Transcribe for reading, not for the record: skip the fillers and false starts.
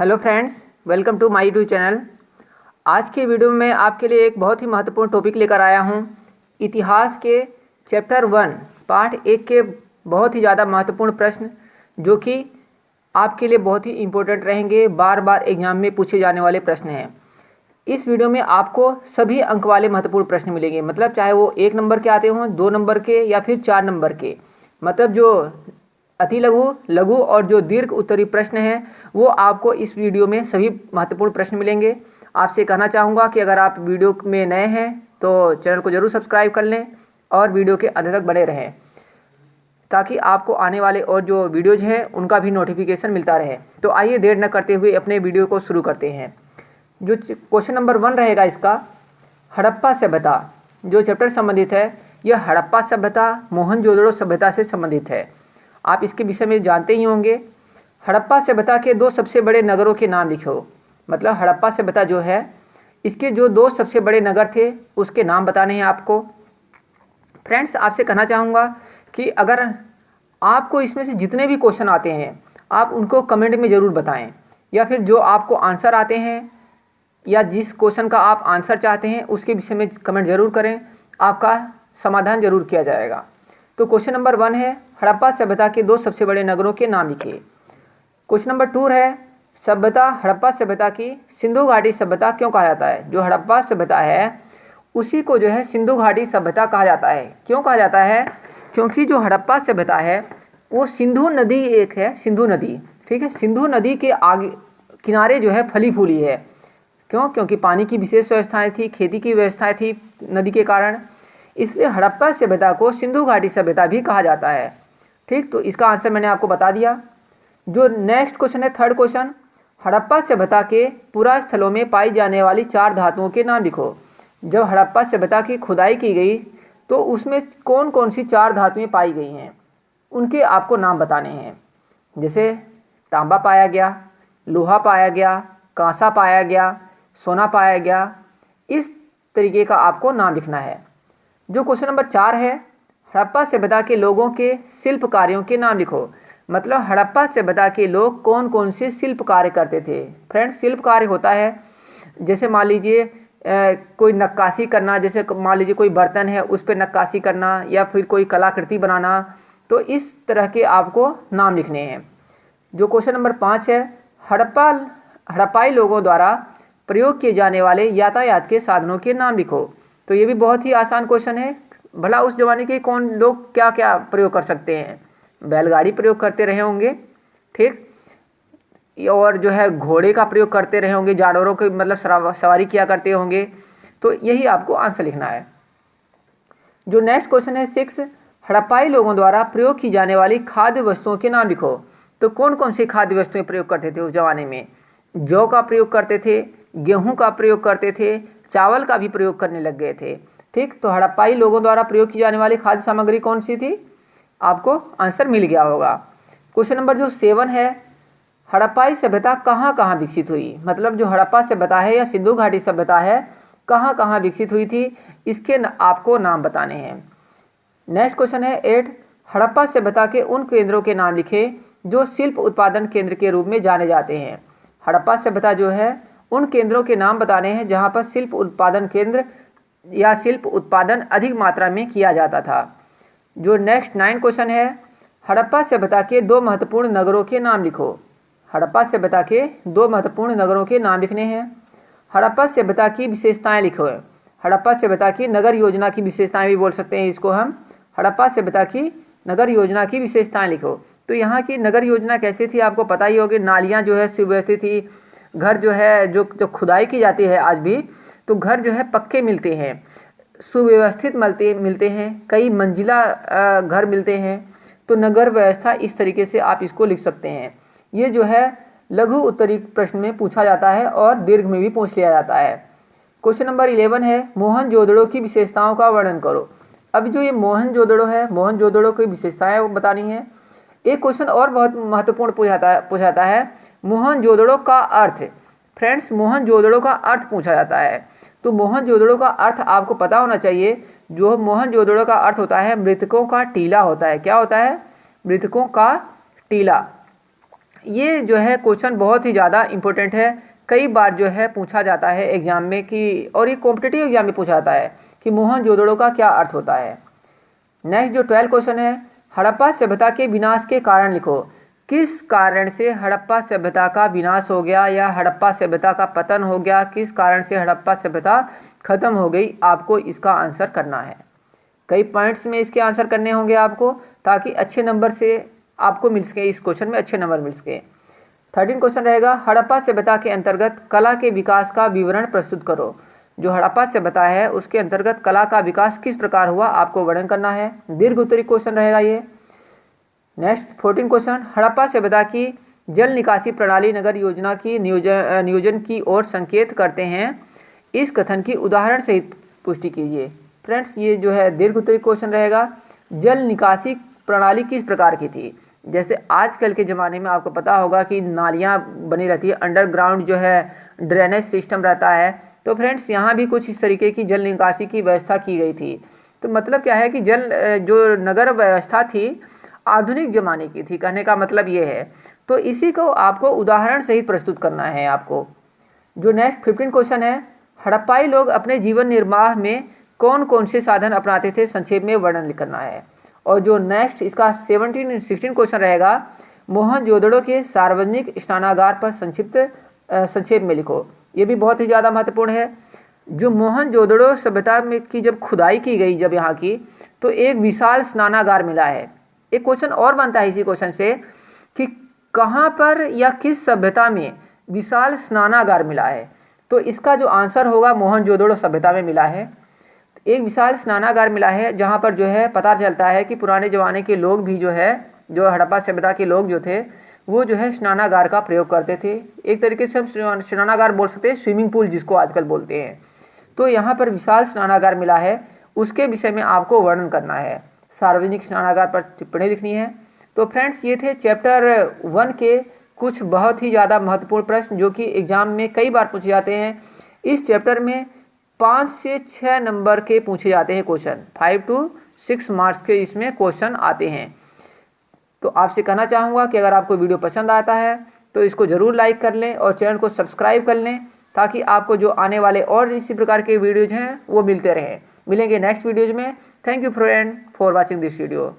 Hello friends, welcome to my YouTube channel. आज के video में मैं आपके लिए एक बहुत ही महत्वपूर्ण टॉपिक लेकर आया हूं। इतिहास के चैप्टर 1 पार्ट 1 के बहुत ही ज़्यादा महत्वपूर्ण प्रश्न जो कि आपके लिए बहुत ही इम्पोर्टेंट रहेंगे, बार बार एग्जाम में पूछे जाने वाले प्रश्न हैं। इस वीडियो में आपको सभी अंक वाले महत्वपूर्ण प्रश्न मिलेंगे, मतलब चाहे वो 1 नंबर के आते हों, 2 नंबर के या फिर 4 नंबर के। मतलब जो अति लघु, लघु और जो दीर्घ उत्तरीय प्रश्न हैं वो आपको इस वीडियो में सभी महत्वपूर्ण प्रश्न मिलेंगे। आपसे कहना चाहूँगा कि अगर आप वीडियो में नए हैं तो चैनल को जरूर सब्सक्राइब कर लें और वीडियो के अंत तक बने रहें ताकि आपको आने वाले और जो वीडियोज़ हैं उनका भी नोटिफिकेशन मिलता रहे। तो आइए देर न करते हुए अपने वीडियो को शुरू करते हैं। जो क्वेश्चन नंबर 1 रहेगा इसका, हड़प्पा सभ्यता जो चैप्टर संबंधित है, यह हड़प्पा सभ्यता मोहनजोदड़ो सभ्यता से संबंधित है। आप इसके विषय में जानते ही होंगे। हड़प्पा सभ्यता के 2 सबसे बड़े नगरों के नाम लिखो। मतलब हड़प्पा सभ्यता जो है इसके जो 2 सबसे बड़े नगर थे उसके नाम बताने हैं आपको। फ्रेंड्स, आपसे कहना चाहूँगा कि अगर आपको इसमें से जितने भी क्वेश्चन आते हैं आप उनको कमेंट में ज़रूर बताएं, या फिर जो आपको आंसर आते हैं या जिस क्वेश्चन का आप आंसर चाहते हैं उसके विषय में कमेंट ज़रूर करें, आपका समाधान जरूर किया जाएगा। तो क्वेश्चन नंबर 1 है, हड़प्पा सभ्यता के 2 सबसे बड़े नगरों के नाम लिखिए। क्वेश्चन नंबर 2 है, सभ्यता हड़प्पा सभ्यता की सिंधु घाटी सभ्यता क्यों कहा जाता है। जो हड़प्पा सभ्यता है उसी को जो है सिंधु घाटी सभ्यता कहा जाता है। क्यों कहा जाता है? क्योंकि जो हड़प्पा सभ्यता है वो सिंधु नदी एक है, सिंधु नदी, ठीक है, सिंधु नदी के आगे किनारे जो है फली फूली है। क्यों? क्योंकि पानी की विशेष व्यवस्थाएं थी, खेती की व्यवस्थाएं थी नदी के कारण, इसलिए हड़प्पा सभ्यता को सिंधु घाटी सभ्यता भी कहा जाता है। ठीक, तो इसका आंसर मैंने आपको बता दिया। जो नेक्स्ट क्वेश्चन है, थर्ड क्वेश्चन, हड़प्पा सभ्यता के पुरा स्थलों में पाई जाने वाली 4 धातुओं के नाम लिखो। जब हड़प्पा सभ्यता की खुदाई की गई तो उसमें कौन कौन सी 4 धातुएं पाई गई हैं उनके आपको नाम बताने हैं। जैसे तांबा पाया गया, लोहा पाया गया, कांसा पाया गया, सोना पाया गया, इस तरीके का आपको नाम लिखना है। जो क्वेश्चन नंबर 4 है, हड़प्पा सभ्यता के लोगों के शिल्प कार्यों के नाम लिखो। मतलब हड़प्पा सभ्यता के लोग कौन कौन से शिल्प कार्य करते थे। फ्रेंड्स, शिल्प कार्य होता है जैसे मान लीजिए कोई नक्काशी करना, जैसे मान लीजिए कोई बर्तन है उस पर नक्काशी करना या फिर कोई कलाकृति बनाना, तो इस तरह के आपको नाम लिखने हैं। जो क्वेश्चन नंबर 5 है, हड़प्पाई लोगों द्वारा प्रयोग किए जाने वाले यातायात के साधनों के नाम लिखो। तो ये भी बहुत ही आसान क्वेश्चन है। भला उस जमाने के कौन लोग क्या क्या प्रयोग कर सकते हैं। बैलगाड़ी प्रयोग करते रहे होंगे, ठीक, और जो है घोड़े का प्रयोग करते रहे होंगे, जानवरों के मतलब सवारी किया करते होंगे। तो यही आपको आंसर लिखना है। जो नेक्स्ट क्वेश्चन है 6, हड़प्पाई लोगों द्वारा प्रयोग की जाने वाली खाद्य वस्तुओं के नाम लिखो। तो कौन कौन सी खाद्य वस्तुएं प्रयोग करते थे उस जमाने में। जौ का प्रयोग करते थे, गेहूं का प्रयोग करते थे, चावल का भी प्रयोग करने लग गए थे। ठीक, तो हड़प्पाई लोगों द्वारा प्रयोग की जाने वाली खाद्य सामग्री कौन सी थी, आपको आंसर मिल गया होगा। क्वेश्चन नंबर जो 7 है, हड़प्पाई सभ्यता कहाँ कहाँ विकसित हुई। मतलब जो हड़प्पा सभ्यता है या सिंधु घाटी सभ्यता है कहाँ कहाँ विकसित हुई थी, इसके आपको नाम बताने हैं। नेक्स्ट क्वेश्चन है 8, हड़प्पा सभ्यता के उन केंद्रों के नाम लिखे जो शिल्प उत्पादन केंद्र के रूप में जाने जाते हैं। हड़प्पा सभ्यता जो है उन केंद्रों के नाम बताने हैं जहां पर शिल्प उत्पादन केंद्र या शिल्प उत्पादन अधिक मात्रा में किया जाता था। जो नेक्स्ट 9 क्वेश्चन है, हड़प्पा सभ्यता के 2 महत्वपूर्ण नगरों के नाम लिखो। हड़प्पा सभ्यता के 2 महत्वपूर्ण नगरों के नाम लिखने हैं। हड़प्पा सभ्यता की विशेषताएं लिखो। हड़प्पा सभ्यता की नगर योजना की विशेषताएं भी बोल सकते हैं इसको हम। हड़प्पा सभ्यता की नगर योजना की विशेषताएं लिखो। तो यहाँ की नगर योजना कैसी थी आपको पता ही होगी। नालियाँ जो है सुव्यवस्थित थी, घर जो है जो खुदाई की जाती है आज भी, तो घर जो है पक्के मिलते हैं, सुव्यवस्थित मिलते हैं, कई मंजिला घर मिलते हैं। तो नगर व्यवस्था इस तरीके से आप इसको लिख सकते हैं। ये जो है लघु उत्तरीय प्रश्न में पूछा जाता है और दीर्घ में भी पूछ लिया जाता है। क्वेश्चन नंबर 11 है, मोहनजोदड़ो की विशेषताओं का वर्णन करो। अब जो ये मोहनजोदड़ो है, मोहनजोदड़ो की विशेषताएं वो बतानी है। एक क्वेश्चन और बहुत महत्वपूर्ण पूछाता है, मोहनजोदड़ो का अर्थ। फ्रेंड्स, मोहनजोदड़ो का अर्थ पूछा जाता है। तो मोहनजोदड़ो का अर्थ आपको पता होना चाहिए। जो मोहनजोदड़ो का अर्थ होता है मृतकों का टीला होता है। क्या होता है? मृतकों का टीला। ये जो है क्वेश्चन बहुत ही ज़्यादा इम्पोर्टेंट है, कई बार जो है पूछा जाता है एग्जाम में कि, और ये कॉम्पिटिटिव एग्जाम में पूछा जाता है कि मोहनजोदड़ो का क्या अर्थ होता है। नेक्स्ट जो 12 क्वेश्चन है, हड़प्पा सभ्यता के विनाश के कारण लिखो। किस कारण से हड़प्पा सभ्यता का विनाश हो गया या हड़प्पा सभ्यता का पतन हो गया, किस कारण से हड़प्पा सभ्यता खत्म हो गई, आपको इसका आंसर करना है। कई पॉइंट्स में इसके आंसर करने होंगे आपको, ताकि अच्छे नंबर से आपको मिल सके, इस क्वेश्चन में अच्छे नंबर मिल सके। 13 क्वेश्चन रहेगा, हड़प्पा सभ्यता के अंतर्गत कला के विकास का विवरण प्रस्तुत करो। जो हड़प्पा सभ्यता है उसके अंतर्गत कला का विकास किस प्रकार हुआ, आपको वर्णन करना है। दीर्घ उत्तरी क्वेश्चन रहेगा ये। नेक्स्ट 14 क्वेश्चन, हड़प्पा सभ्यता की जल निकासी प्रणाली नगर योजना की नियोजन की ओर संकेत करते हैं, इस कथन की उदाहरण सहित पुष्टि कीजिए। फ्रेंड्स, ये जो है दीर्घ उत्तरी क्वेश्चन रहेगा। जल निकासी प्रणाली किस प्रकार की थी, जैसे आजकल के ज़माने में आपको पता होगा कि नालियाँ बनी रहती है, अंडरग्राउंड जो है ड्रेनेज सिस्टम रहता है। तो फ्रेंड्स, यहाँ भी कुछ इस तरीके की जल निकासी की व्यवस्था की गई थी। तो मतलब क्या है कि जल जो नगर व्यवस्था थी आधुनिक ज़माने की थी, कहने का मतलब ये है। तो इसी को आपको उदाहरण सहित प्रस्तुत करना है आपको। जो नेक्स्ट 15 क्वेश्चन है, हड़प्पाई लोग अपने जीवन निर्वाह में कौन कौन से साधन अपनाते थे, संक्षेप में वर्णन करना है। और जो नेक्स्ट इसका 16 क्वेश्चन रहेगा, मोहनजोदड़ो के सार्वजनिक स्नानागार पर संक्षेप में लिखो। ये भी बहुत ही ज़्यादा महत्वपूर्ण है। जो मोहनजोदड़ो सभ्यता में की जब खुदाई की गई जब यहाँ की, तो एक विशाल स्नानागार मिला है। एक क्वेश्चन और बनता है इसी क्वेश्चन से कि कहाँ पर या किस सभ्यता में विशाल स्नानागार मिला है। तो इसका जो आंसर होगा मोहनजोदड़ो सभ्यता में मिला है। एक विशाल स्नानागार मिला है जहाँ पर जो है पता चलता है कि पुराने ज़माने के लोग भी जो है, जो हड़प्पा सभ्यता के लोग जो थे वो जो है स्नानागार का प्रयोग करते थे। एक तरीके से हम स्नानागार बोल सकते हैं, स्विमिंग पूल जिसको आजकल बोलते हैं। तो यहाँ पर विशाल स्नानागार मिला है, उसके विषय में आपको वर्णन करना है। सार्वजनिक स्नानागार पर टिप्पणी लिखनी है। तो फ्रेंड्स, ये थे चैप्टर 1 के कुछ बहुत ही ज़्यादा महत्वपूर्ण प्रश्न जो कि एग्जाम में कई बार पूछे जाते हैं। इस चैप्टर में 5 से 6 नंबर के पूछे जाते हैं क्वेश्चन, 5 to 6 मार्क्स के इसमें क्वेश्चन आते हैं। तो आपसे कहना चाहूँगा कि अगर आपको वीडियो पसंद आता है तो इसको ज़रूर लाइक कर लें और चैनल को सब्सक्राइब कर लें, ताकि आपको जो आने वाले और इसी प्रकार के वीडियोज़ हैं वो मिलते रहें। मिलेंगे नेक्स्ट वीडियोज़ में। Thank you friend for watching this video.